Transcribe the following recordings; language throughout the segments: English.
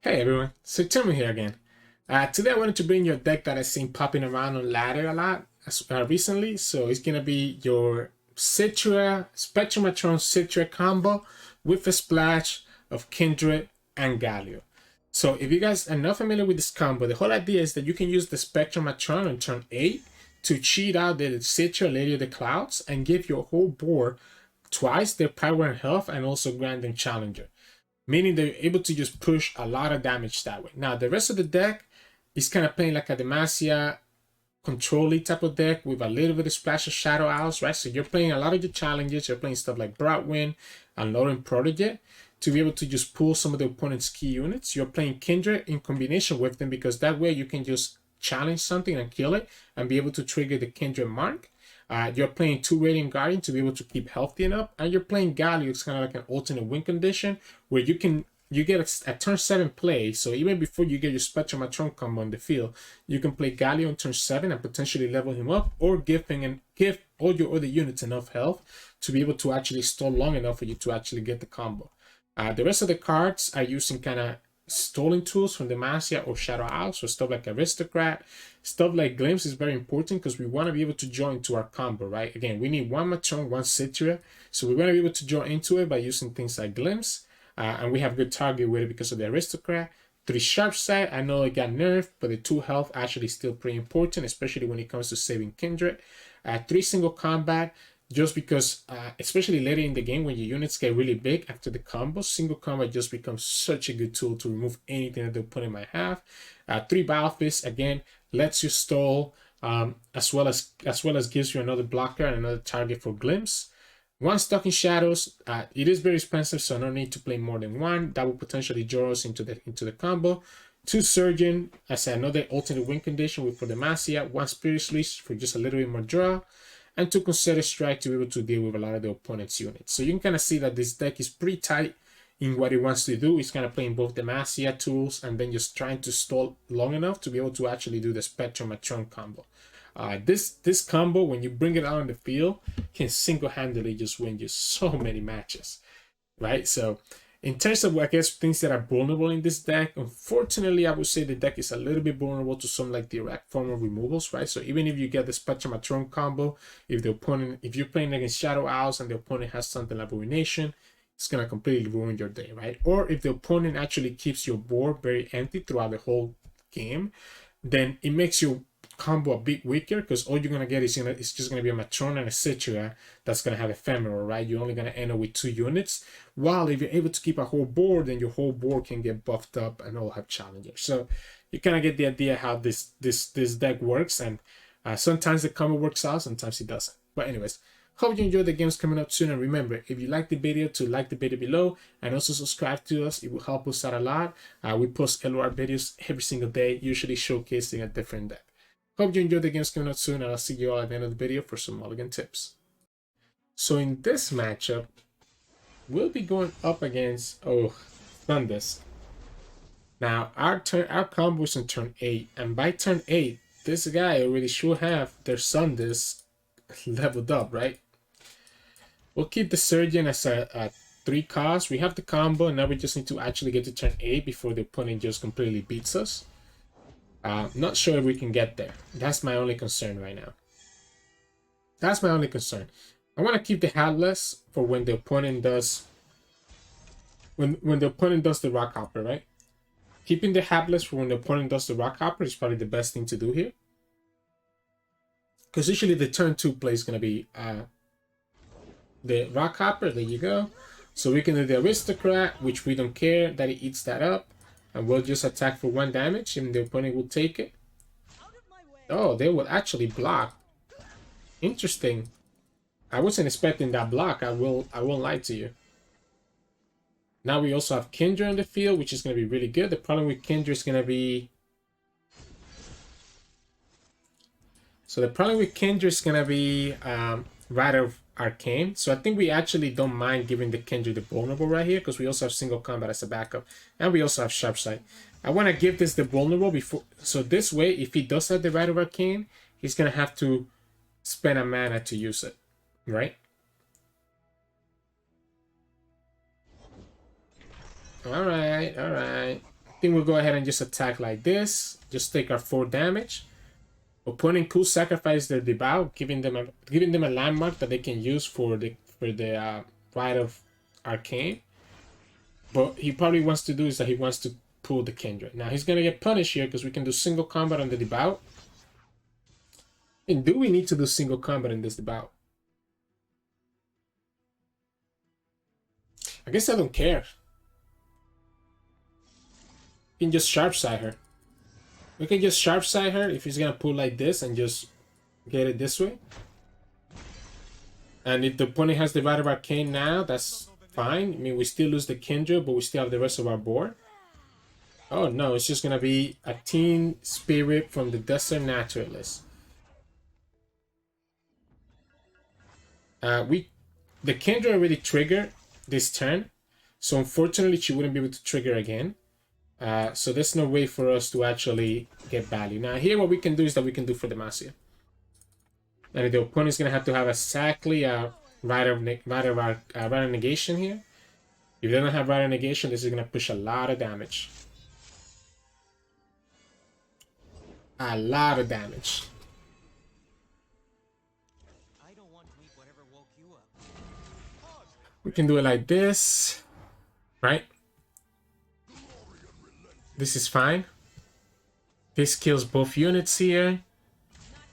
Hey everyone, Sirturmund here again. Today I wanted to bring you a deck that I've seen popping around on ladder a lot recently. So it's gonna be your Cithria, Spectral Matron Cithria combo with a splash of Kindred and Galio. So if you guys are not familiar with this combo, the whole idea is that you can use the Spectral Matron on turn 8 to cheat out the Cithria Lady of the Clouds and give your whole board twice their power and health and also grant them Challenger, meaning they're able to just push a lot of damage that way. Now, the rest of the deck is kind of playing like a Demacia control type of deck with a little bit of splash of Shadow Owls, right? So you're playing a lot of your challenges. You're playing stuff like Broadwind and Lauren Protege to be able to just pull some of the opponent's key units. You're playing Kindred in combination with them because that way you can just challenge something and kill it and be able to trigger the Kindred mark. You're playing 2 Radiant Guardian to be able to keep healthy enough, and you're playing Galio. It's kind of like an alternate win condition where you get a turn 7 play. So even before you get your Spectral Matron combo on the field, you can play Galio on turn 7 and potentially level him up, or give all your other units enough health to be able to actually stall long enough for you to actually get the combo. The rest of the cards are using kind of stalling tools from Demacia or Shadow Owl, so stuff like Aristocrat, stuff like Glimpse is very important because we want to be able to join to our combo, right? Again, we need 1 Matron, 1 Cithria, so we're going to be able to join into it by using things like Glimpse, and we have good target with it because of the Aristocrat. 3 Sharp Sight, I know it got nerfed, but the 2 health actually still pretty important, especially when it comes to saving Kindred. 3 Single Combat, just because, especially later in the game when your units get really big after the combo, single combat just becomes such a good tool to remove anything that the opponent might have. 3 Battle Fizz, again, lets you stall, as well as gives you another blocker and another target for Glimpse. 1 Stalking Shadows, it is very expensive, so no need to play more than 1. That will potentially draw us into the combo. 2 Surgeon as another alternate win condition for Demacia. 1 Spirit Leash for just a little bit more draw, and 2 Concerted Strike to be able to deal with a lot of the opponent's units. So you can kind of see that this deck is pretty tight in what it wants to do. It's kind of playing both Demacia tools and then just trying to stall long enough to be able to actually do the Spectral Matron combo. This combo, when you bring it out on the field, can single-handedly just win you so many matches, right? So in terms of, I guess, things that are vulnerable in this deck, unfortunately, I would say the deck is a little bit vulnerable to some like direct form of removals, right? So even if you get the Spectral Matron combo, if you're playing against Shadow Owls and the opponent has something like Ruination, it's gonna completely ruin your day, right? Or if the opponent actually keeps your board very empty throughout the whole game, then it makes your combo a bit weaker because all you're gonna get is it's just gonna be a Matron and a Cithria that's gonna have Ephemeral, right? You're only gonna end up with 2 units. While if you're able to keep a whole board, then your whole board can get buffed up and all have challengers. So you kind of get the idea how this deck works, and sometimes the combo works out, sometimes it doesn't. But anyways, hope you enjoy the games coming up soon, and remember, if you like the video, to like the video below and also subscribe to us. It will help us out a lot. We post LOR videos every single day, usually showcasing a different deck. Hope you enjoy the games coming out soon, and I'll see you all at the end of the video for some mulligan tips. So in this matchup, we'll be going up against Thundus. Now our combo is on turn 8, and by turn 8, this guy already should have their Thundus leveled up, right? We'll keep the Surgeon as a 3 cost. We have the combo, and now we just need to actually get to turn 8 before the opponent just completely beats us. Not sure if we can get there. That's my only concern right now. That's my only concern. I want to keep the Hatless for when the opponent does when the opponent does the Rock Hopper, right? Keeping the Hatless for when the opponent does the Rock Hopper is probably the best thing to do here. Because usually the turn 2 play is going to be the Rock Hopper. There you go. So we can do the Aristocrat, which we don't care that it eats that up. And we'll just attack for 1 damage, and the opponent will take it. Oh, they will actually block. Interesting. I wasn't expecting that block. I won't lie to you. Now we also have Kindred on the field, which is going to be really good. The problem with Kindred is going to be... Rider of Arcane. So I think we actually don't mind giving the Kindred the vulnerable right here, because we also have single combat as a backup, and we also have Sharp Sight. I want to give this the vulnerable before, so this way, if he does have the Rider of Arcane, he's gonna have to spend a mana to use it, right? All right. think we'll go ahead and just attack like this. Just take our 4 damage. Opponent could sacrifice their devout, giving them a landmark that they can use for the Rite of Arcane. But he probably wants to do is that he wants to pull the Kindred. Now he's gonna get punished here because we can do single combat on the devout. And do we need to do single combat in this devout? I guess I don't care. We can just sharp side her. We can just sharp side her if he's gonna pull like this and just get it this way. And if the opponent has the Rite of Arcane now, that's fine. I mean, we still lose the Kindred, but we still have the rest of our board. Oh no, it's just gonna be a Teen Spirit from the Desert Naturalist. The Kindred already triggered this turn, so unfortunately she wouldn't be able to trigger again. So there's no way for us to actually get value. Now here what we can do is that we can do for Demacia. And the opponent's going to have exactly a Rite of Negation here. If they don't have Rite of Negation, this is going to push a lot of damage. A lot of damage. We can do it like this, right? This is fine. This kills both units here.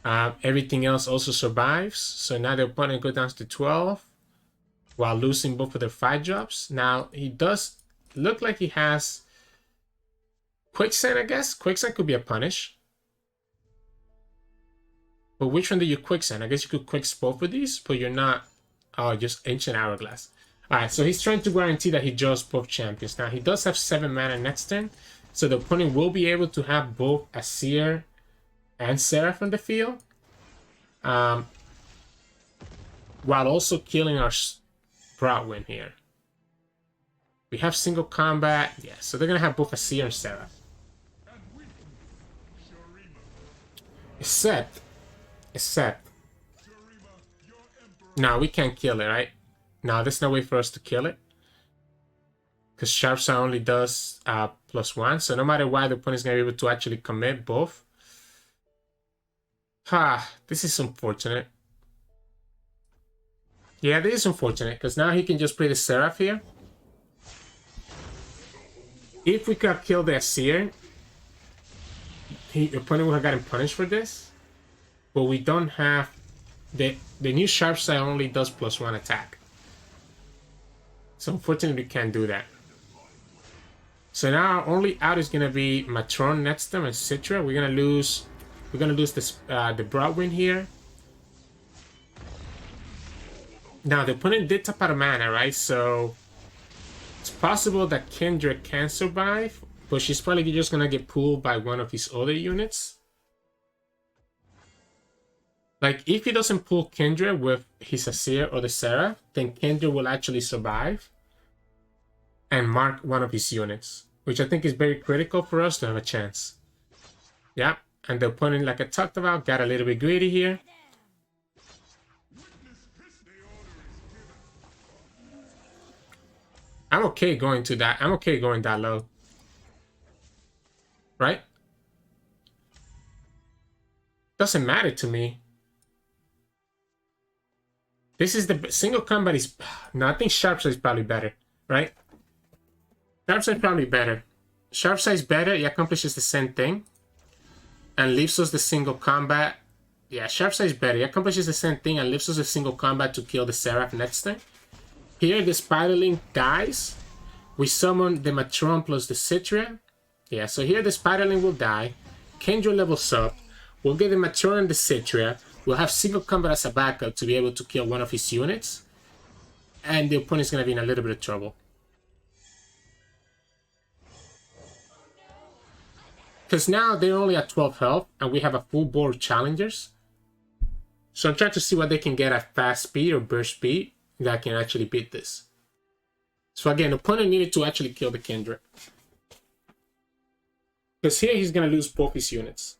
Everything else also survives. So now the opponent goes down to 12 while losing both of their 5 drops. Now he does look like he has Quicksand, I guess. Quicksand could be a punish. But which one do you Quicksand? I guess you could Quicksand both of these, but you're not. Oh, just Ancient Hourglass. Alright, so he's trying to guarantee that he draws both champions. Now he does have 7 mana next turn. So the opponent will be able to have both a Seer and Seraph on the field. While also killing our Broadwind here. We have single combat. Yeah, so they're going to have both a Seer and Seraph. Except. No, we can't kill it, right? No, there's no way for us to kill it. Because Sharpside only does +1. So no matter what, the opponent's going to be able to actually commit both. This is unfortunate. Yeah, this is unfortunate. Because now he can just play the Seraph here. If we could have killed the Seer, the opponent would have gotten punished for this. But we don't have... The new Sharpside only does +1 attack. So unfortunately we can't do that. So now our only out is gonna be Matron next time and Cithria. We're gonna lose this the Broadwind here. Now the opponent did tap out of mana, right? So it's possible that Kindred can survive, but she's probably just gonna get pulled by one of his other units. Like if he doesn't pull Kindred with his Asir or the Seraph, then Kindred will actually survive and mark one of his units, which I think is very critical for us to have a chance. Yeah, and the opponent, like I talked about, got a little bit greedy here. I'm okay going to that. I'm okay going that low. Right? Doesn't matter to me. This is the single combat is... No, I think Sharpside is probably better, right? Sharpside is probably better. Sharpside is better, it accomplishes the same thing. And leaves us the single combat. Yeah, Sharpside is better. It accomplishes the same thing and leaves us a single combat to kill the Seraph next turn. Here, the Spiderling dies. We summon the Matron plus the Cithria. Yeah, so here the Spiderling will die. Kindred levels up. We'll get the Matron and the Cithria. We'll have single combat as a backup to be able to kill one of his units. And the opponent's going to be in a little bit of trouble. Because now they're only at 12 health and we have a full board of challengers. So I'm trying to see what they can get at fast speed or burst speed that can actually beat this. So again, the opponent needed to actually kill the Kindred. Because here he's going to lose both his units.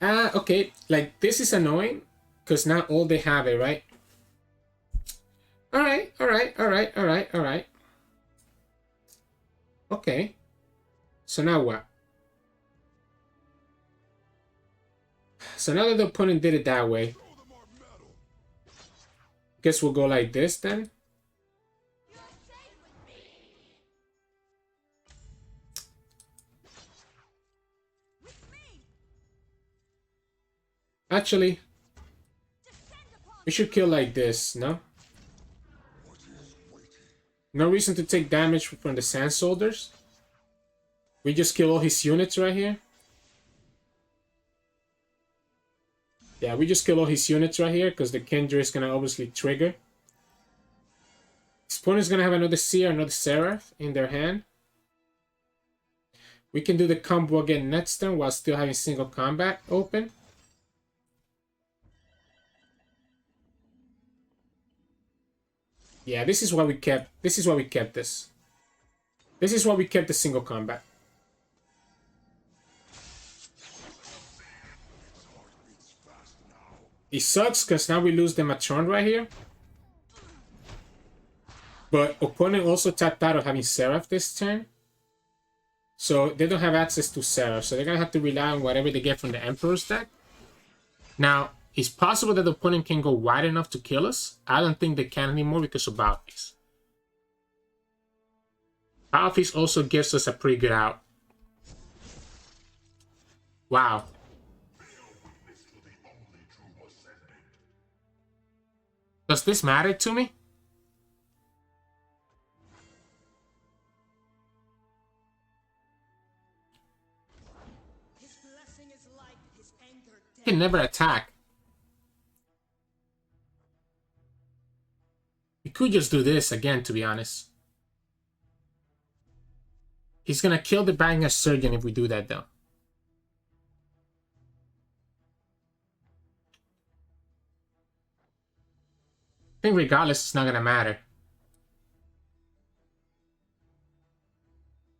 Okay, like this is annoying because now all they have it, right? Alright. Okay. So now what? So now that the opponent did it that way, guess we'll go like this then. Actually, we should kill like this, no? No reason to take damage from the Sand Soldiers. We just kill all his units right here. Yeah, we just kill all his units right here because the Kindred is going to obviously trigger. His opponent is going to have another Seer, another Seraph in their hand. We can do the combo again next turn while still having single combat open. Yeah, this is why we kept this. This is why we kept the single combat. It sucks because now we lose the Matron right here. But opponent also tapped out of having Seraph this turn. So they don't have access to Seraph. So they're going to have to rely on whatever they get from the Emperor's deck. Now, it's possible that the opponent can go wide enough to kill us. I don't think they can anymore because of Balfis. Balfis also gives us a pretty good out. Wow. Does this matter to me? He can never attack. We could just do this again, to be honest. He's gonna kill the Banger Surgeon if we do that, though. I think regardless, it's not gonna matter.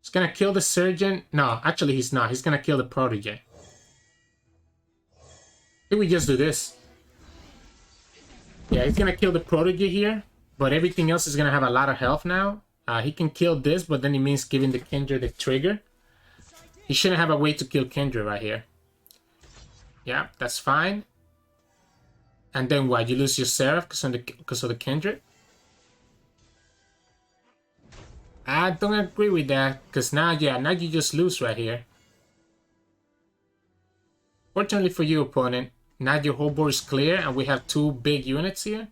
He's gonna kill the Surgeon. No, actually he's not. He's gonna kill the Protege. I think we just do this. Yeah, he's gonna kill the Protege here. But everything else is gonna have a lot of health now. He can kill this, but then it means giving the Kindred the trigger. He shouldn't have a way to kill Kindred right here. Yeah, that's fine. And then what? You lose your Seraph because of the Kindred? I don't agree with that. Because now, yeah, now you just lose right here. Fortunately for you, opponent, now your whole board is clear and we have two big units here.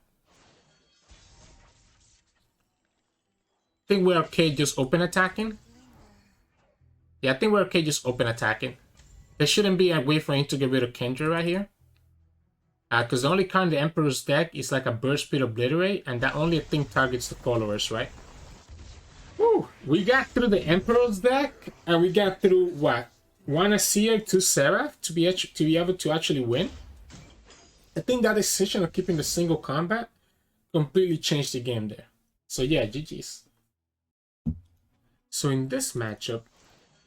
I think we're okay just open attacking. Yeah, I think we're okay just open attacking. There shouldn't be a way for him to get rid of Kindred right here. Because the only card in the Emperor's deck is like a Burst Speed Obliterate, and that only, I think, targets the followers, right? Woo! We got through the Emperor's deck, and we got through, what? One Seer, two Seraph to be able to actually win. I think that decision of keeping the single combat completely changed the game there. So yeah, GG's. So in this matchup,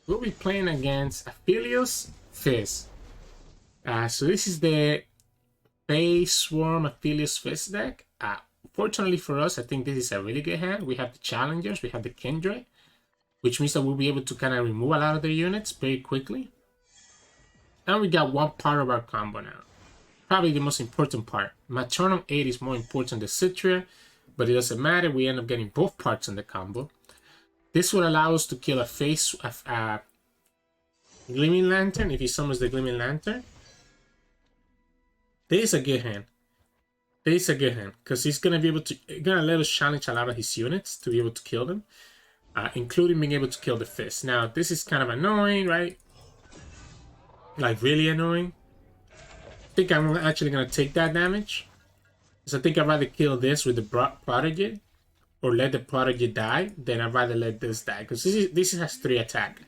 we'll be playing against Aphelios Fizz. So this is the Phase Swarm Aphelios Fizz deck. Fortunately for us, I think this is a really good hand. We have the Challengers, we have the Kindred, which means that we'll be able to kind of remove a lot of their units very quickly. And we got one part of our combo now. Probably the most important part. Matron 8 is more important than Cithria, but it doesn't matter. We end up getting both parts in the combo. This will allow us to kill a Gleaming Lantern if he summons the Gleaming Lantern. This is a good hand. This is a good hand because he's gonna be able to let us challenge a lot of his units to be able to kill them, including being able to kill the Fizz. Now this is kind of annoying, right? Like really annoying. I think I'm actually gonna take that damage. So I think I'd rather kill this with the Prodigy, or let the Prodigy die, then I'd rather let this die because this has 3 attack.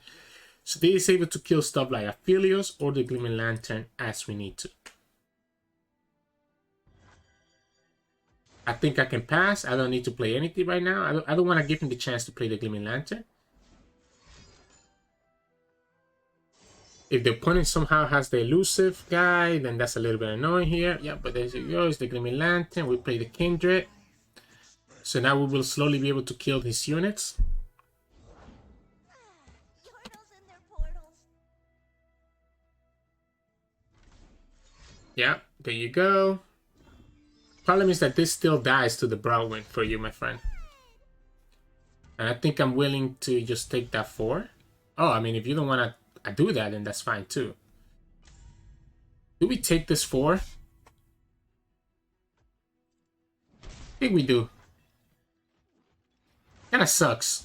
So this is able to kill stuff like Aphelios or the Gleaming Lantern as we need to. I think I can pass. I don't need to play anything right now. I don't want to give him the chance to play the Gleaming Lantern. If the opponent somehow has the elusive guy, then that's a little bit annoying here. Yeah, but there you go. It's the Gleaming Lantern. We play the Kindred. So now we will slowly be able to kill his units. Yeah, there you go. Problem is that this still dies to the Broadwind for you, my friend. And I think I'm willing to just take that 4. Oh, I mean, if you don't want to do that, then that's fine too. Do we take this 4? I think we do. Kinda sucks.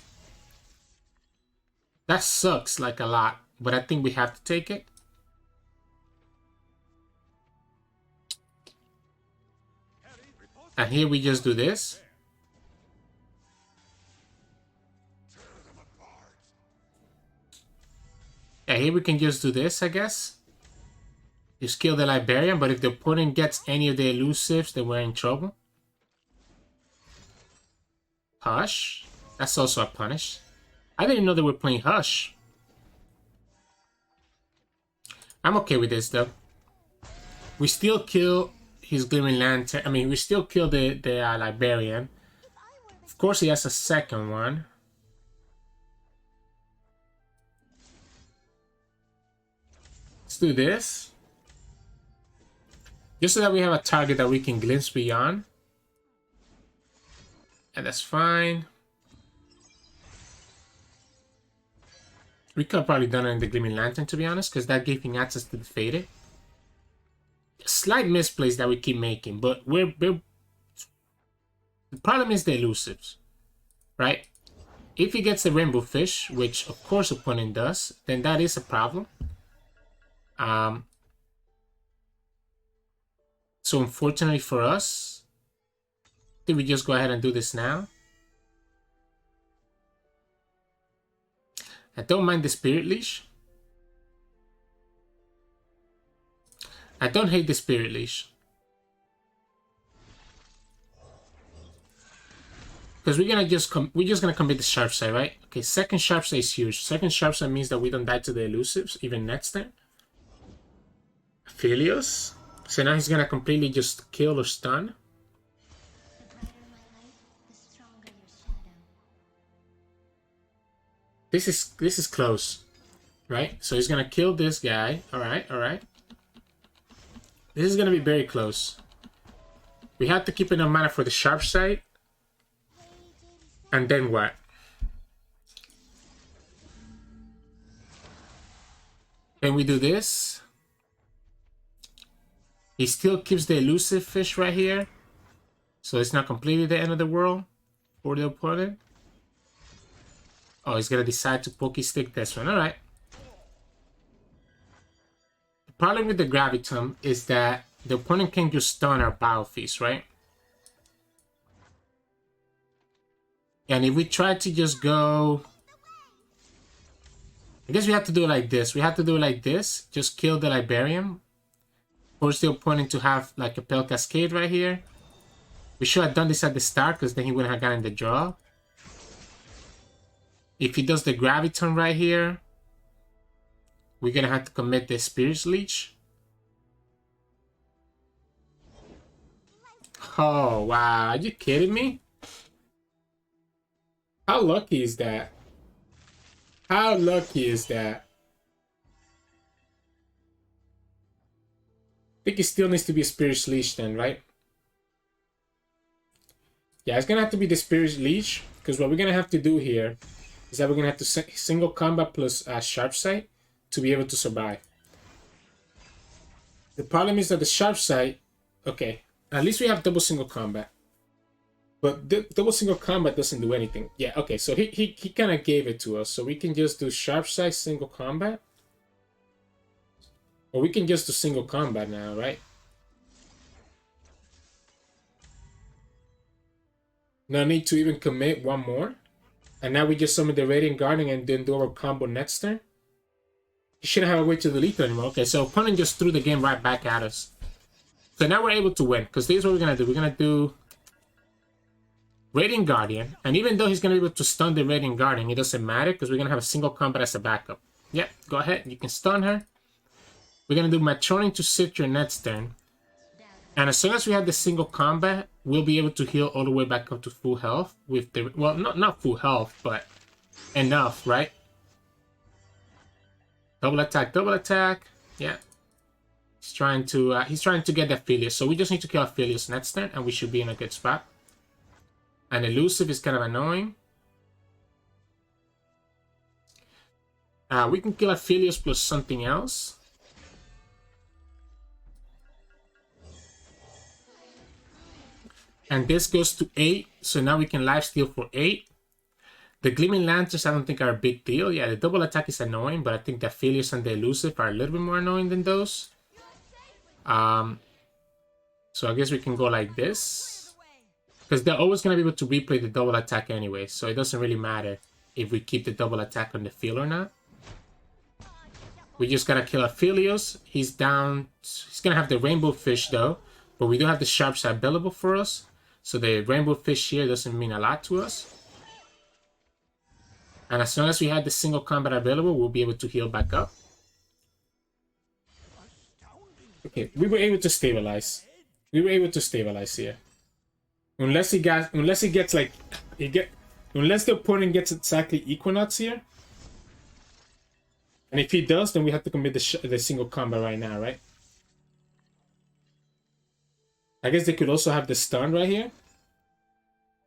That sucks like a lot, but I think we have to take it. And here we just do this. Yeah, here we can just do this, I guess. Just kill the Librarian, but if the opponent gets any of the elusives, then we're in trouble. Hush. That's also a punish. I didn't know they were playing Hush. I'm okay with this, though. We still kill his Glimmering Lantern. I mean, we still kill the Librarian. Of course, he has a second one. Let's do this. Just so that we have a target that we can glimpse beyond. And that's fine. We could have probably done it in the Gleaming Lantern, to be honest, because that gave him access to the Faded. Slight misplays that we keep making, but we're the problem is the elusives, right? If he gets the Rainbow Fish, which of course opponent does, then that is a problem. So unfortunately for us, did we just go ahead and do this now? I don't mind the Spirit Leash. I don't hate the Spirit Leash. Because we're just gonna commit the Sharp Side, right? Okay, second Sharp Side is huge. Second Sharp Side means that we don't die to the elusives, even next turn. Aphelios. So now he's gonna completely just kill or stun. This is close, right? So he's gonna kill this guy. All right, all right. This is gonna be very close. We have to keep enough mana for the Sharp Side. And then what? Then we do this. He still keeps the elusive fish right here. So it's not completely the end of the world for the opponent. Oh, he's gonna decide to pokey stick this one. Alright. The problem with the Graviton is that the opponent can just stun our Biofeast, right? And if we try to just go... I guess we have to do it like this. We have to do it like this. Just kill the Librarian. Force the opponent to have like a Pale Cascade right here. We should have done this at the start because then he wouldn't have gotten the draw. If he does the Graviton right here, we're going to have to commit the Spirit Leech. Oh, wow. Are you kidding me? How lucky is that? How lucky is that? I think it still needs to be a Spirit Leech then, right? Yeah, it's going to have to be the Spirit Leech. Because what we're going to have to do here is that we're going to have to single combat plus Sharp Sight to be able to survive. The problem is that the Sharp Sight... Okay, at least we have double single combat. But the double single combat doesn't do anything. Yeah, okay, so he kind of gave it to us. So we can just do Sharp Sight, single combat. Or we can just do single combat now, right? No need to even commit one more. And now we just summon the Radiant Guardian and then do our combo next turn. You shouldn't have a way to delete it anymore. Okay, so opponent just threw the game right back at us. So now we're able to win. Because this is what we're going to do. We're going to do Radiant Guardian. And even though he's going to be able to stun the Radiant Guardian, it doesn't matter because we're going to have a single combat as a backup. Yeah, go ahead. You can stun her. We're going to do Matron into Cithria next turn. And as soon as we have the single combat, we'll be able to heal all the way back up to full health. With the... Well, not full health, but enough, right? Double attack, double attack. Yeah. He's trying to get the Aphelios, so we just need to kill Aphelios next turn, and we should be in a good spot. And elusive is kind of annoying. We can kill Aphelios plus something else. And this goes to 8, so now we can lifesteal for 8. The Gleaming Lanterns I don't think are a big deal. Yeah, the double attack is annoying, but I think the Aphelios and the elusive are a little bit more annoying than those. So I guess we can go like this. Because they're always going to be able to replay the double attack anyway, so it doesn't really matter if we keep the double attack on the field or not. We just gotta kill Aphelios. He's down. He's gonna have the Rainbow Fish though, but we do have the Sharp Side available for us. So the Rainbow Fish here doesn't mean a lot to us. And as long as we had the single combat available, we'll be able to heal back up. Okay, we were able to stabilize. We were able to stabilize here. Unless the opponent gets exactly Equinox here. And if he does, then we have to commit the single combat right now, right? I guess they could also have the stun right here.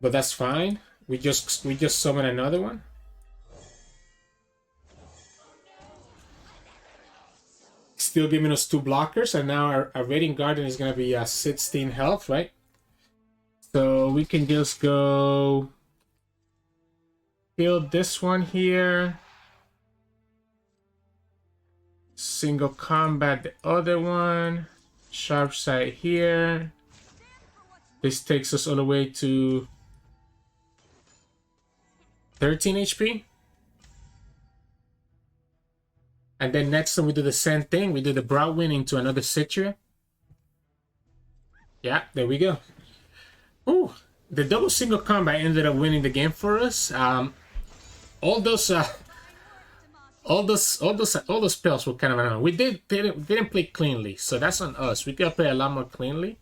But that's fine. We just summon another one. Still giving us 2 blockers, and now our Radiant Guardian is going to be 16 health, right? So we can just go kill this one here. Single combat the other one. Sharp Side here. This takes us all the way to 13 HP. And then next time we do the same thing. We do the Broadwind into another Cithria. Yeah, there we go. Ooh, the double single combat ended up winning the game for us. All those spells were kind of annoying. We didn't play cleanly, so that's on us. We could play a lot more cleanly.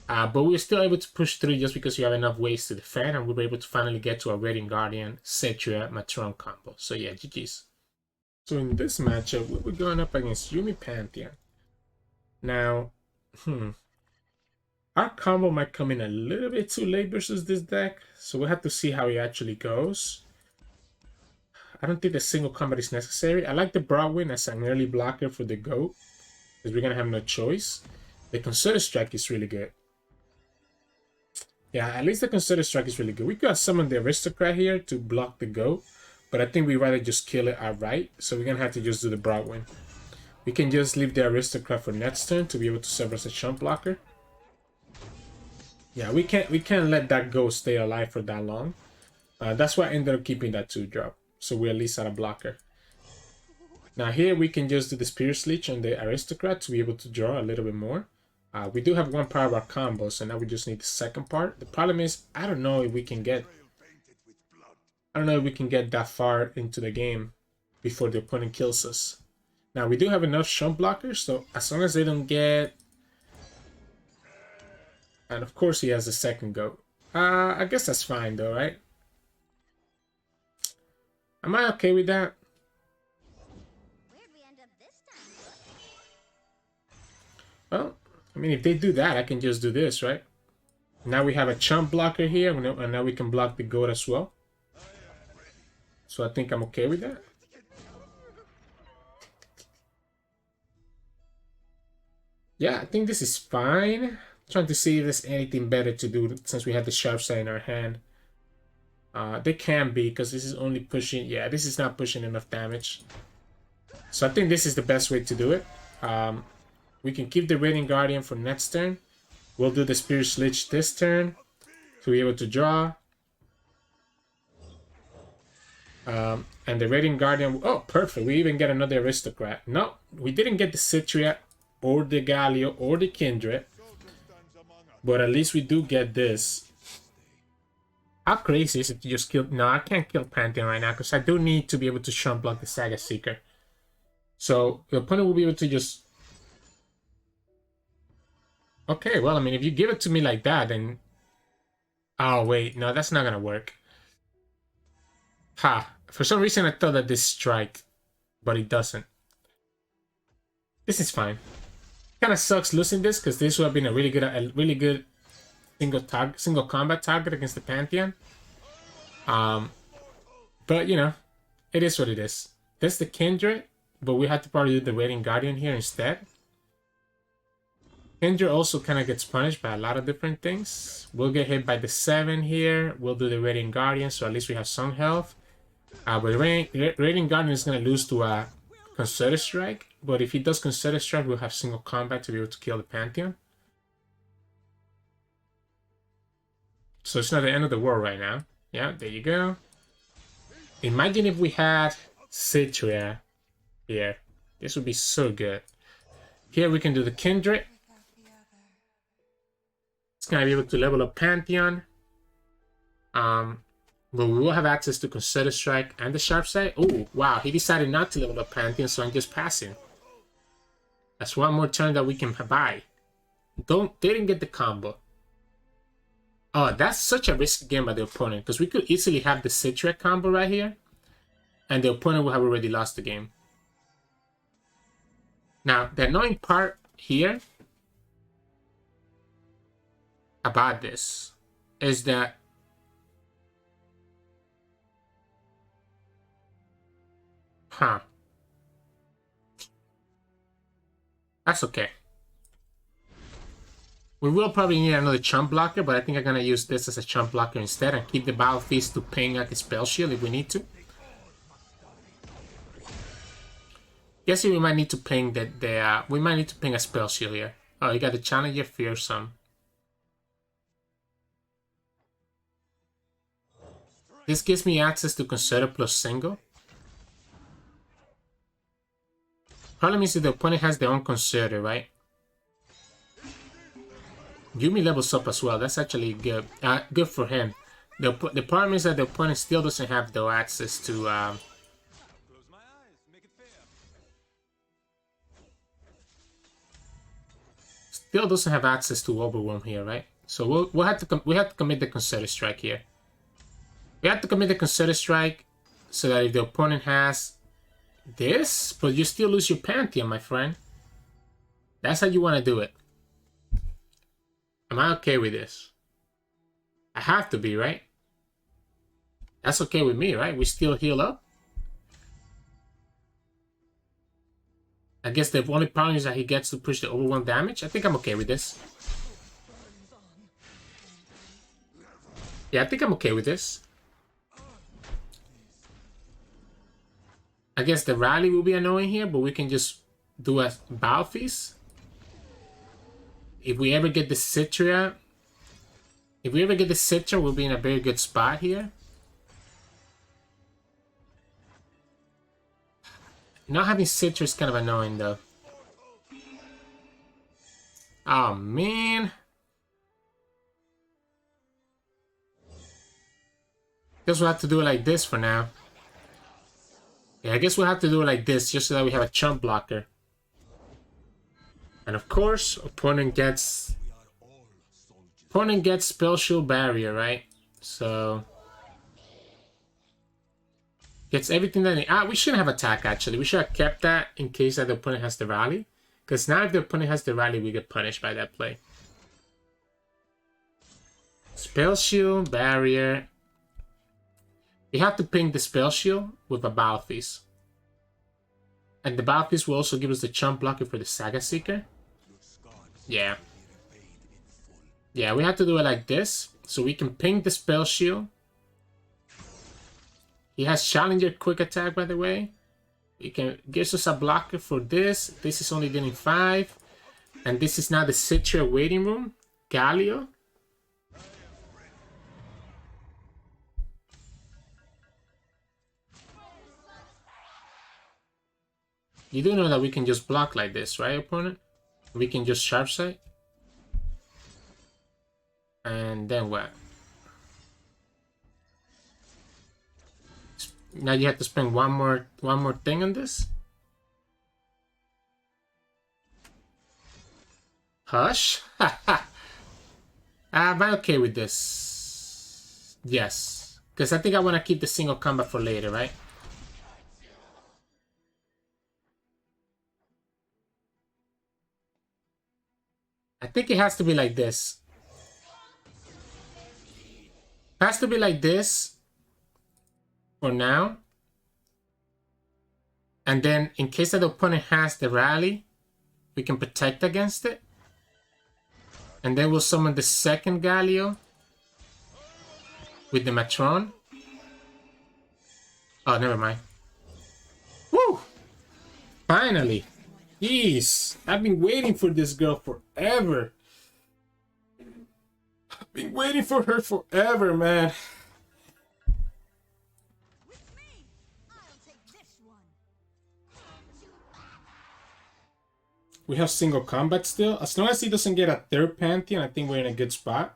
But we were still able to push through just because you have enough ways to defend, and we were able to finally get to a Radiant Guardian Cithria Matron combo. So yeah, GG's. So in this matchup, we were going up against Yuumi Pantheon. Now, our combo might come in a little bit too late versus this deck, so we'll have to see how it actually goes. I don't think the single combat is necessary. I like the Broadwind as an early blocker for the GOAT, because we're going to have no choice. The Concerted Strike is really good. Yeah, at least the Concerted Strike is really good. We could have summoned the Aristocrat here to block the GOAT, but I think we'd rather just kill it outright, so we're going to have to just do the Broadwind. We can just leave the Aristocrat for next turn to be able to serve as a chump blocker. Yeah, we can't let that GOAT stay alive for that long. That's why I ended up keeping that 2-drop. So we at least had a blocker. Now here we can just do the Spirit Leech on the Aristocrat to be able to draw a little bit more. We do have one part of our combo, so now we just need the second part. The problem is, I don't know if we can get that far into the game before the opponent kills us. Now we do have enough Shump blockers, so as long as they don't get... And of course he has a second GOAT. I guess that's fine though, right? Am I okay with that? Well, I mean, if they do that, I can just do this, right? Now we have a chump blocker here, and now we can block the GOAT as well. So I think I'm okay with that. Yeah, I think this is fine. Trying to see if there's anything better to do since we have the Sharp Side in our hand. They can be, because this is only pushing... Yeah, this is not pushing enough damage. So I think this is the best way to do it. We can keep the Radiant Guardian for next turn. We'll do the Spirit Leech this turn to be able to draw. And the Radiant Guardian... Oh, perfect. We even get another Aristocrat. No, we didn't get the Cithria or the Galio or the Kindred. But at least we do get this. How crazy is it to just kill... No, I can't kill Pantheon right now because I do need to be able to Shump block the Saga Seeker. So the opponent will be able to just... Okay, well, I mean, if you give it to me like that, then... Oh, wait. No, that's not going to work. Ha. For some reason, I thought that this strike, but it doesn't. This is fine. kind of sucks losing this because this would have been a really good single combat target against the Pantheon. But you know, it is what it is. That's the Kindred, but we had to probably do the Radiant Guardian here instead. Kindred also kind of gets punished by a lot of different things. We'll get hit by the 7 here. We'll do the Radiant Guardian, so at least we have some health. But Radiant Guardian is going to lose to a Concerted Strike. But if he does Concerted Strike, we'll have single combat to be able to kill the Pantheon. So it's not the end of the world right now. Yeah, there you go. Imagine if we had Cithria here. This would be so good. Here we can do the Kindred. It's going to be able to level up Pantheon. But we will have access to Concerted Strike and the Sharp Sight. Oh, wow. He decided not to level up Pantheon, so I'm just passing. That's one more turn that we can buy. They didn't get the combo. Oh, that's such a risky game by the opponent, because we could easily have the Cithria combo right here, and the opponent will have already lost the game. Now, the annoying part here about this is that that's okay. We will probably need another chump blocker, but I think I'm going to use this as a chump blocker instead and keep the Battle Fizz to ping at the Spell Shield if we need to. Guessing we might need to ping we might need to ping a Spell Shield here. Oh, you got the Challenger Fearsome. This gives me access to Concerter plus single. Problem is that the opponent has their own Concerter, right? Yuumi levels up as well. That's actually good. Good for him. The problem is that the opponent still doesn't have the access to. Still doesn't have access to Overwhelm here, right? So we'll have to commit the Concerted Strike here. We have to commit the Concerted Strike so that if the opponent has this, but you still lose your Pantheon, my friend. That's how you want to do it. Am I okay with this? I have to be, right? That's okay with me, right? We still heal up. I guess the only problem is that he gets to push the overwhelm damage. I think I'm okay with this. Yeah, I think I'm okay with this. I guess the rally will be annoying here, but we can just do a Battle Fizz. If we ever get the Cithria, we'll be in a very good spot here. Not having Cithria is kind of annoying though. Oh man. Guess we'll have to do it like this for now. Yeah, I guess we'll have to do it like this just so that we have a chump blocker. And of course, opponent gets Spell Shield Barrier, right? So gets everything that we shouldn't have attack actually. We should have kept that in case that the opponent has the rally. Because now if the opponent has the rally, we get punished by that play. Spell Shield Barrier. We have to ping the Spell Shield with a Battle Fizz. And the Battle Fizz will also give us the chump blocker for the Saga Seeker. Yeah. Yeah, we have to do it like this. So we can ping the Spell Shield. He has Challenger Quick Attack, by the way. He gives us a blocker for this. This is only dealing 5. And this is now the Cithria Waiting Room. Galio. You do know that we can just block like this, right, opponent? We can just Sharp Sight. And then what? Now you have to spend one more thing on this? Hush? Am I okay with this? Yes. Because I think I want to keep the single combat for later, right? I think it has to be like this. Has to be like this for now. And then in case that the opponent has the rally, we can protect against it. And then we'll summon the second Galio with the Matron. Oh, never mind. Woo! Finally. Jeez, I've been waiting for this girl forever. I've been waiting for her forever, man. We have single combat still. As long as he doesn't get a third Pantheon, I think we're in a good spot.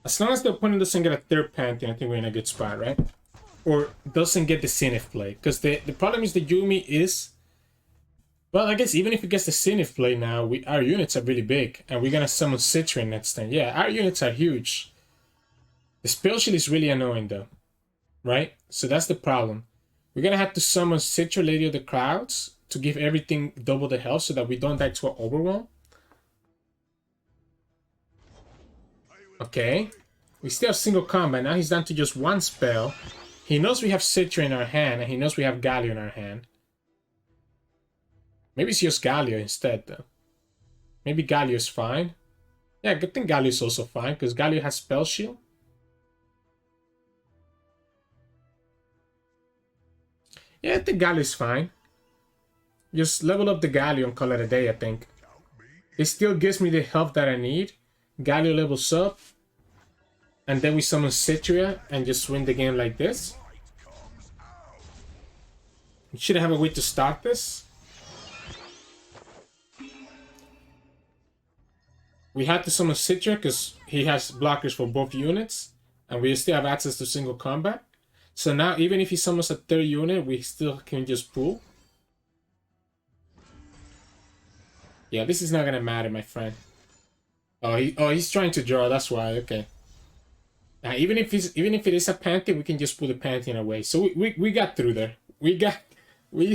As long as the opponent doesn't get a third Pantheon, I think we're in a good spot, right? Or doesn't get the Zenith play. Because the problem is the Yuumi is... Well, I guess even if he gets the Zenith play now, our units are really big. And we're going to summon Cithria next time. Yeah, our units are huge. The spell shield is really annoying though. Right? So that's the problem. We're going to have to summon Cithria, Lady of the Clouds, to give everything double the health so that we don't die to an overwhelm. Okay. We still have single combat. Now he's down to just one spell. He knows we have Cithria in our hand, and he knows we have Galio in our hand. Maybe it's just Galio instead, though. Maybe Galio is fine. Yeah, I think Galio is also fine, because Galio has spell shield. Yeah, I think Galio is fine. Just level up the Galio and call it a day, I think. It still gives me the health that I need. Galio levels up. And then we summon Cithria and just win the game like this. We should have a way to stop this. We had to summon Cithria because he has blockers for both units. And we still have access to single combat. So now even if he summons a third unit, we still can just pull. Yeah, this is not gonna matter, my friend. Oh, he's trying to draw. That's why. Okay. Now, even if it is a Pantheon, we can just put the Pantheon away. So we got through there. We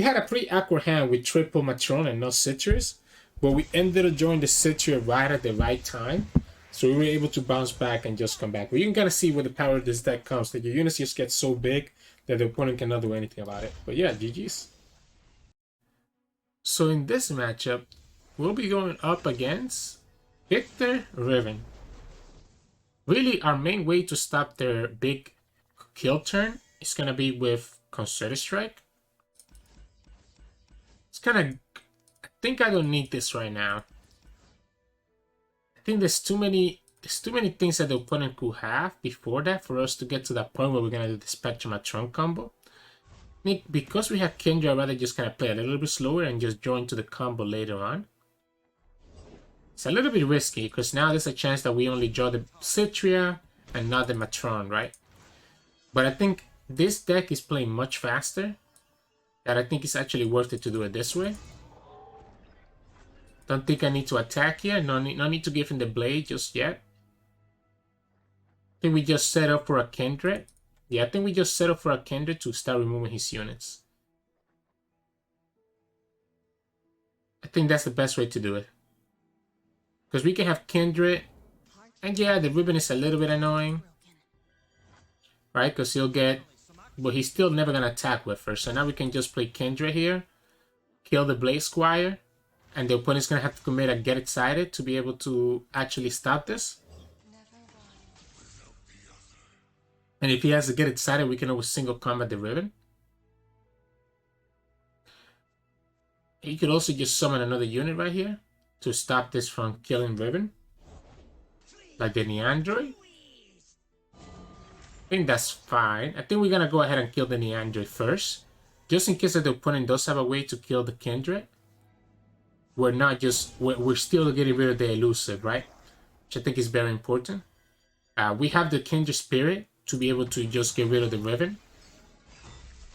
had a pretty awkward hand with triple Matron and no Citrus, but we ended up drawing the Cithria right at the right time. So we were able to bounce back and just come back. But you can kind of see where the power of this deck comes. That your units just get so big that the opponent cannot do anything about it. But yeah, GG's. So in this matchup, we'll be going up against Viktor Riven. Really, our main way to stop their big kill turn is going to be with Concerted Strike. It's kind of... I think I don't need this right now. I think there's too many things that the opponent could have before that for us to get to that point where we're going to do the Spectral Matron combo. I think because we have Kindred, I'd rather just kind of play a little bit slower and just join to the combo later on. It's a little bit risky because now there's a chance that we only draw the Cithria and not the Matron, right? But I think this deck is playing much faster. That I think it's actually worth it to do it this way. Don't think I need to attack here. No need to give him the blade just yet. I think we just set up for a Kindred. Yeah, I think we just set up for a Kindred to start removing his units. I think that's the best way to do it. Because we can have Kindred. And yeah, the Riven is a little bit annoying. Right? Because he'll get... But he's still never going to attack with her. So now we can just play Kindred here. Kill the Blade Squire. And the opponent's going to have to commit a Get Excited to be able to actually stop this. And if he has to Get Excited, we can always single combat the Riven. He could also just summon another unit right here to stop this from killing Riven. Like the Neandroid. I think that's fine. I think we're going to go ahead and kill the Neandroid first. Just in case that the opponent does have a way to kill the Kindred. We're not just... We're still getting rid of the elusive, right? Which I think is very important. We have the Kindred Spirit to be able to just get rid of the Riven.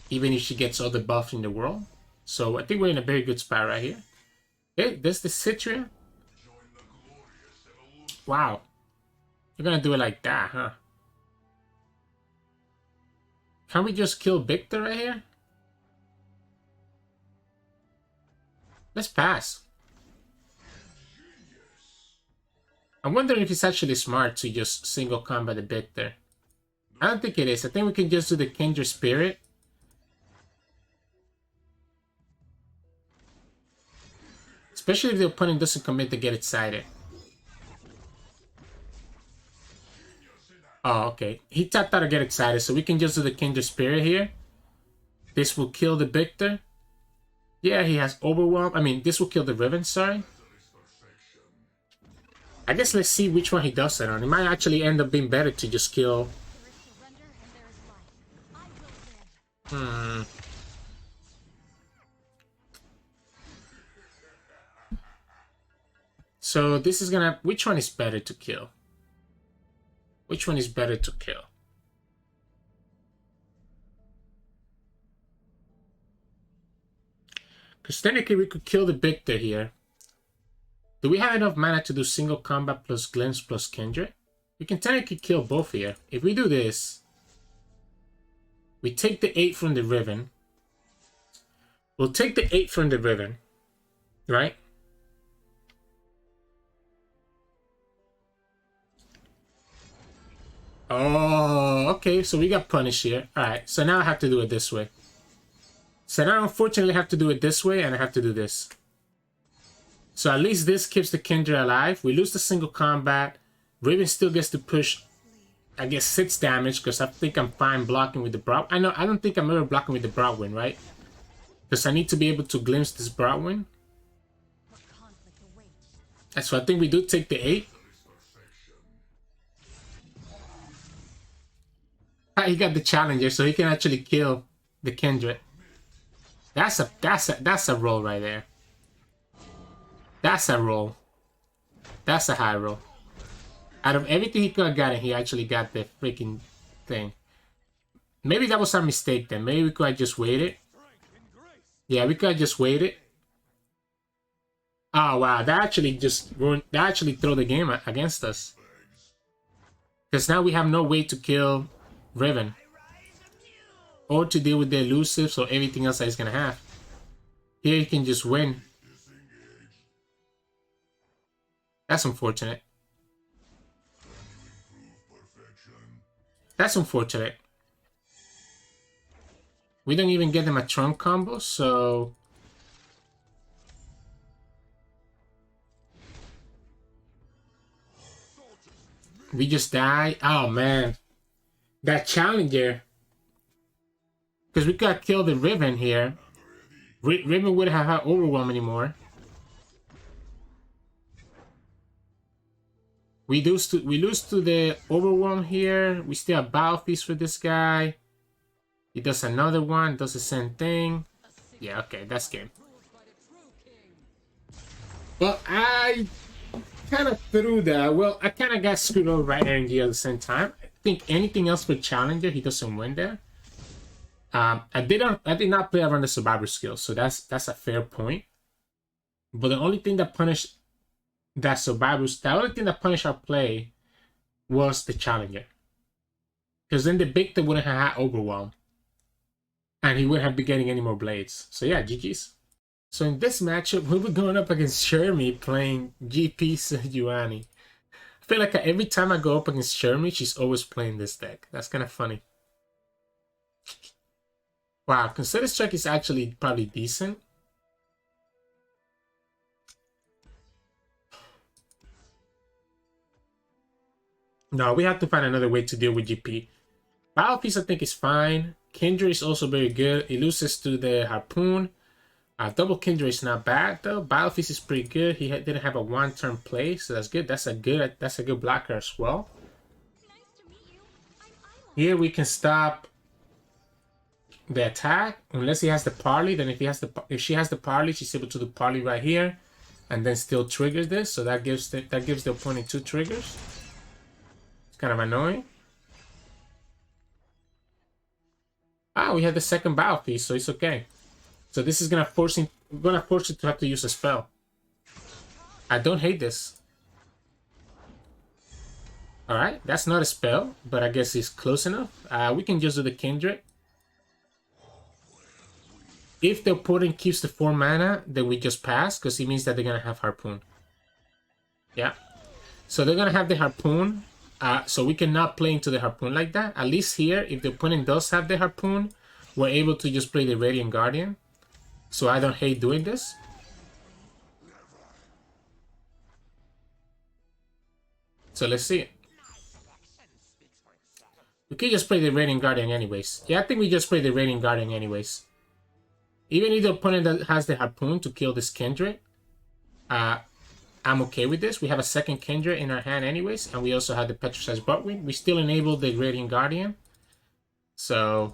Even if she gets all the buff in the world. So I think we're in a very good spot right here. Okay, there's the Cithria. Wow. You're gonna do it like that, huh? Can we just kill Viktor right here? Let's pass. I'm wondering if it's actually smart to just single combat the Viktor. I don't think it is. I think we can just do the Kindred Spirit. Especially if the opponent doesn't commit to get excited. Oh, okay. He tapped out to get excited, so we can just do the Kindred Spirit here. This will kill the Viktor. Yeah, he has Overwhelm. I mean, this will kill the Riven, sorry. I guess let's see which one he does it on. It might actually end up being better to just kill... So this is gonna... Which one is better to kill? Which one is better to kill? Because technically we could kill the Viktor here. Do we have enough mana to do single combat plus glimpse plus Kindred? We can technically kill both here. If we do this, we take the 8 from the Riven. We'll take the 8 from the Riven, right? Oh, okay, so we got punished here. Alright, so now I have to do it this way. So now unfortunately I have to do it this way and I have to do this. So at least this keeps the Kindred alive. We lose the single combat. Riven still gets to push, I guess, 6 damage because I think I'm fine blocking with the Broad. I don't think I'm ever blocking with the Broadwind, right? Because I need to be able to glimpse this Broadwind. So I think we do take the 8. He got the Challenger, so he can actually kill the Kindred. That's a roll right there. That's a roll. That's a high roll. Out of everything he could have gotten, he actually got the freaking thing. Maybe that was our mistake then. Maybe we could have just waited. Yeah, we could have just waited. Oh wow, that actually just ruined. That actually threw the game against us. Because now we have no way to kill Riven. Or to deal with the elusives or everything else that he's gonna have. Here he can just win. That's unfortunate. That's unfortunate. We don't even get them a trunk combo, so... We just die. Oh man. That Challenger. Because we got killed the Riven here. Riven wouldn't have had Overwhelm anymore. We lose to the Overwhelm here. We still have Battle Fizz for this guy. He does another one, does the same thing. Yeah, okay, that's game. Well, I kind of threw that. Well, I kind of got screwed over right there and here at the same time. I think anything else for Challenger, he doesn't win there. I did not play around the Survivor skill, so that's a fair point. But the only thing that punished the only thing that punished our play was the Challenger. Because then the Viktor wouldn't have had Overwhelm. And he wouldn't have been getting any more blades. So yeah, GG's. So in this matchup, we were going up against Shermie playing GP Sejuani. I feel like every time I go up against Shermie, she's always playing this deck. That's kind of funny. Wow, Consider Strike is actually probably decent. No, we have to find another way to deal with GP. Battle Fizz I think is fine. Kindred is also very good. It loses to the Harpoon. Double Kindred is not bad though. Battle Fizz is pretty good. He didn't have a one-turn play, so that's good. That's a good blocker as well. Here we can stop the attack unless he has the parley. Then if she has the parley, she's able to do parley right here, and then still triggers this. So that gives the opponent 2 triggers. It's kind of annoying. Ah, we have the second Battle Fizz, so it's okay. So this is gonna force him to have to use a spell. I don't hate this. Alright, that's not a spell, but I guess it's close enough. We can just do the Kindred. If the opponent keeps the 4 mana, then we just pass, because it means that they're gonna have Harpoon. Yeah. So they're gonna have the harpoon. So we cannot play into the harpoon like that. At least here, if the opponent does have the harpoon, we're able to just play the Radiant Guardian. So I don't hate doing this. So let's see. We could just play the Radiant Guardian anyways. Yeah, I think we just play the Radiant Guardian anyways. Even if the opponent that has the harpoon to kill this Kindred, I'm okay with this. We have a second Kindred in our hand anyways, and we also have the Petrocized Buttwing. We still enable the Radiant Guardian. So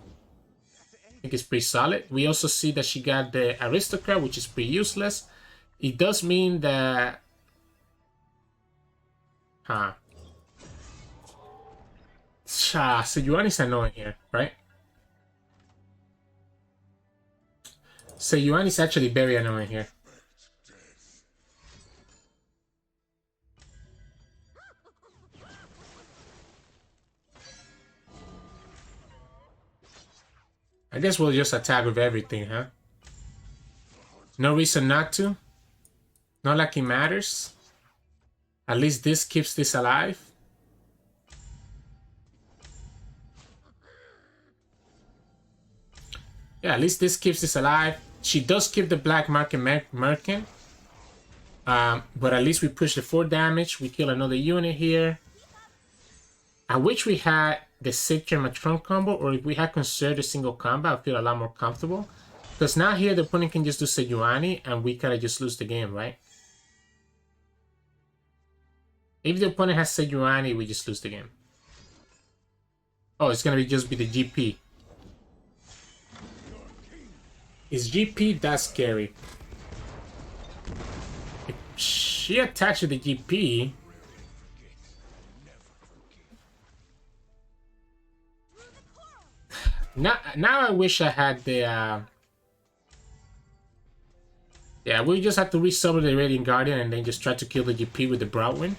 I think it's pretty solid. We also see that she got the Aristocrat, which is pretty useless. It does mean that... Sejuani's annoying here, right? Sejuani's actually very annoying here. I guess we'll just attack with everything, huh? No reason not to. Not like it matters. At least this keeps this alive. Yeah, at least this keeps this alive. She does keep the Black Market Merkin. But at least we push the 4 damage. We kill another unit here. I wish we had the Spectral Matron combo, or if we had considered a single combat, I feel a lot more comfortable. Because now here the opponent can just do Sejuani and we kind of just lose the game, right? If the opponent has Sejuani, we just lose the game. Oh, it's gonna just be the GP. Is GP that scary? If she attached to the GP... Now I wish I had the... Yeah, we just have to resummon the Radiant Guardian and then just try to kill the GP with the Broadwind.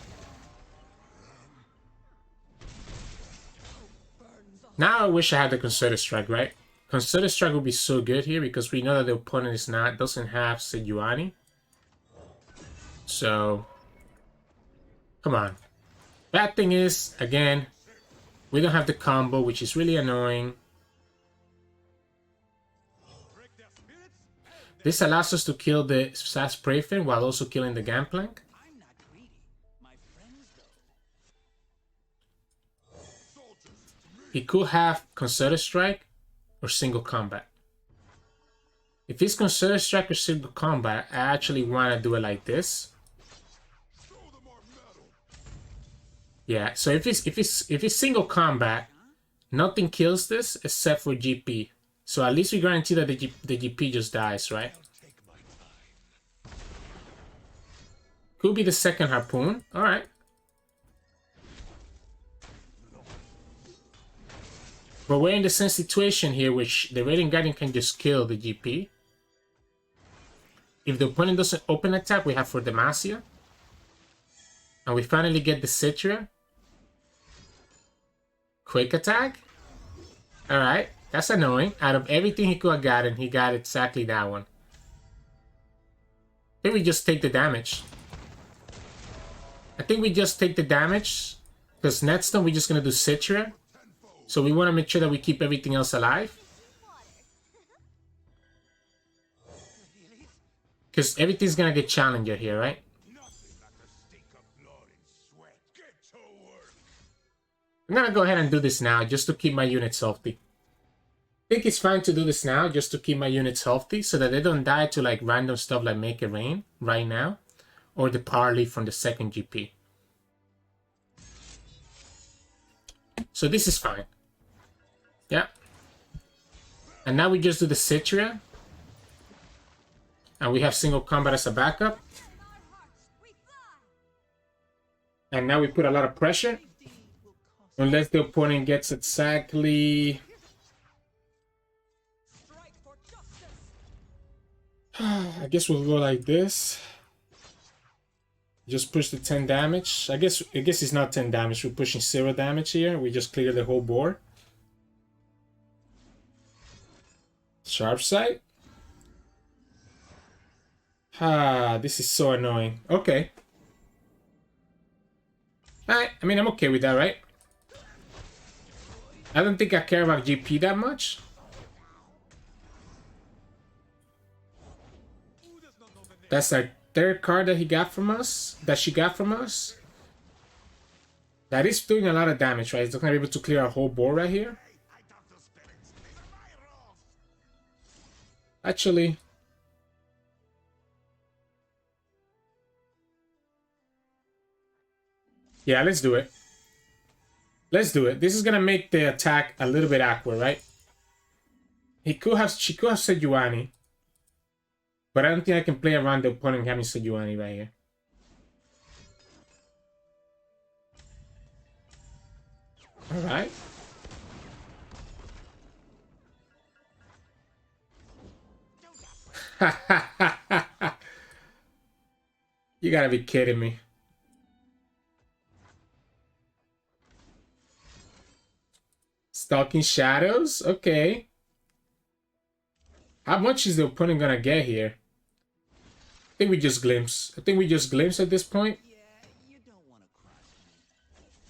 Now I wish I had the Concerted Strike, right? Concerted Strike would be so good here because we know that the opponent doesn't have Sejuani. So, come on. Bad thing is, again, we don't have the combo, which is really annoying. This allows us to kill the Sass Prayfin while also killing the Gangplank. He could have Concerted Strike or single combat. If it's Concerted Strike or single combat, I actually want to do it like this. Yeah, so if it's single combat, nothing kills this except for GP. So at least we guarantee that the GP just dies, right? Could be the second harpoon. Alright. But we're in the same situation here, which the Radiant Guardian can just kill the GP. If the opponent doesn't open attack, we have for Demacia. And we finally get the Cithria. Quick attack. Alright. That's annoying. Out of everything he could have gotten, he got exactly that one. I think we just take the damage. Because next time we're just going to do Cithria. So we want to make sure that we keep everything else alive. Because everything's going to get Challenger here, right? I'm going to go ahead and do this now just to keep my units healthy. I think it's fine to do this now just to keep my units healthy so that they don't die to like random stuff like Make It Rain right now. Or the Power Leaf from the second GP. So this is fine. Yeah. And now we just do the Cithria. And we have single combat as a backup. And now we put a lot of pressure. Unless the opponent gets exactly... I guess we'll go like this. Just push the 10 damage. I guess it's not 10 damage. We're pushing 0 damage here. We just clear the whole board. Sharp sight. This is so annoying. Okay. I mean, I'm okay with that, right? I don't think I care about GP that much. That's our third card that he got from us. That she got from us. That is doing a lot of damage, right? It's not going to be able to clear a whole board right here. Actually... yeah, let's do it. Let's do it. This is going to make the attack a little bit awkward, right? She could have Sejuani. But I don't think I can play around the opponent having Sejuani right here. Alright. You gotta be kidding me. Stalking Shadows? Okay. How much is the opponent gonna get here? I think we just glimpse. I think we just glimpse at this point.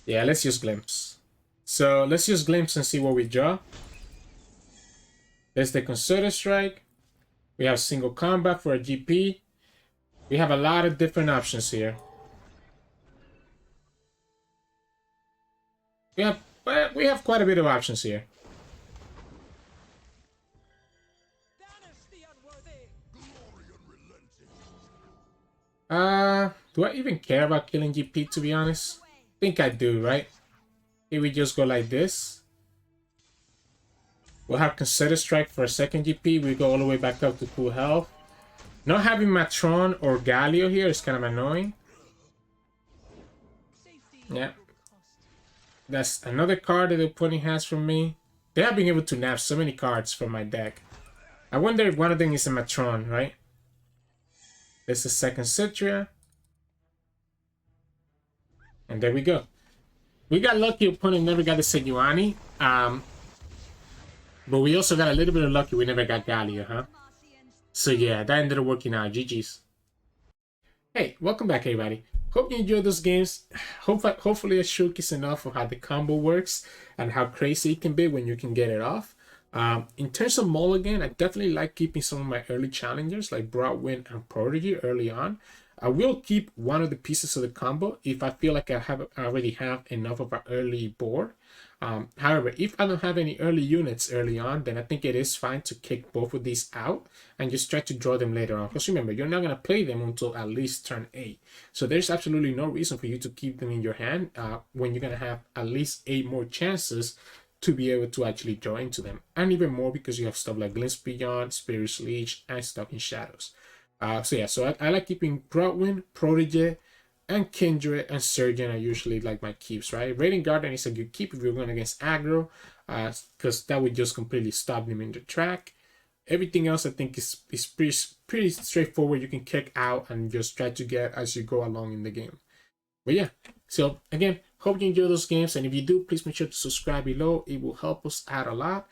Yeah, let's just glimpse. So let's just glimpse and see what we draw. There's the Concerted Strike. We have single combat for a GP. We have a lot of different options here. We have quite a bit of options here. Do I even care about killing GP, to be honest? I think I do, right? Here we just go like this. We'll have Consider Strike for a second GP. We go all the way back up to full health. Not having Matron or Galio here is kind of annoying. Yeah. That's another card that the opponent has from me. They have been able to nab so many cards from my deck. I wonder if one of them is a Matron, right? There's the second Cithria. And there we go. We got lucky, opponent never got the Sejuani. But we also got a little bit of lucky we never got Galio, huh? So yeah, that ended up working out. GG's. Hey, welcome back everybody. Hope you enjoyed those games. Hopefully I showcase enough of how the combo works and how crazy it can be when you can get it off. In terms of mulligan, I definitely like keeping some of my early challengers like Broadwind and Prodigy early on. I will keep one of the pieces of the combo if I feel like I already have enough of an early board. However, if I don't have any early units early on, then I think it is fine to kick both of these out and just try to draw them later on. Because remember, you're not going to play them until at least turn 8. So there's absolutely no reason for you to keep them in your hand when you're going to have at least 8 more chances to be able to actually draw into them. And even more because you have stuff like Glimpse Beyond, Spirit's Leech, and Stalking Shadows. So I like keeping Broadwind, Protege, and Kindred and Surgeon are usually like my keeps, right? Raiding Guardian is a good keep if you're going against aggro, because that would just completely stop them in the track. Everything else I think is pretty straightforward. You can kick out and just try to get as you go along in the game. But yeah, so again, hope you enjoy those games, and if you do, please make sure to subscribe below. It will help us out a lot.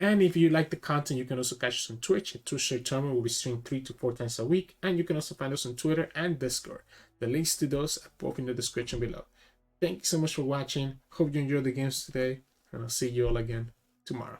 And if you like the content, you can also catch us on Twitch. At Sirturmund will be streamed 3 to 4 times a week. And you can also find us on Twitter and Discord. The links to those are both in the description below. Thank you so much for watching. Hope you enjoyed the games today. And I'll see you all again tomorrow.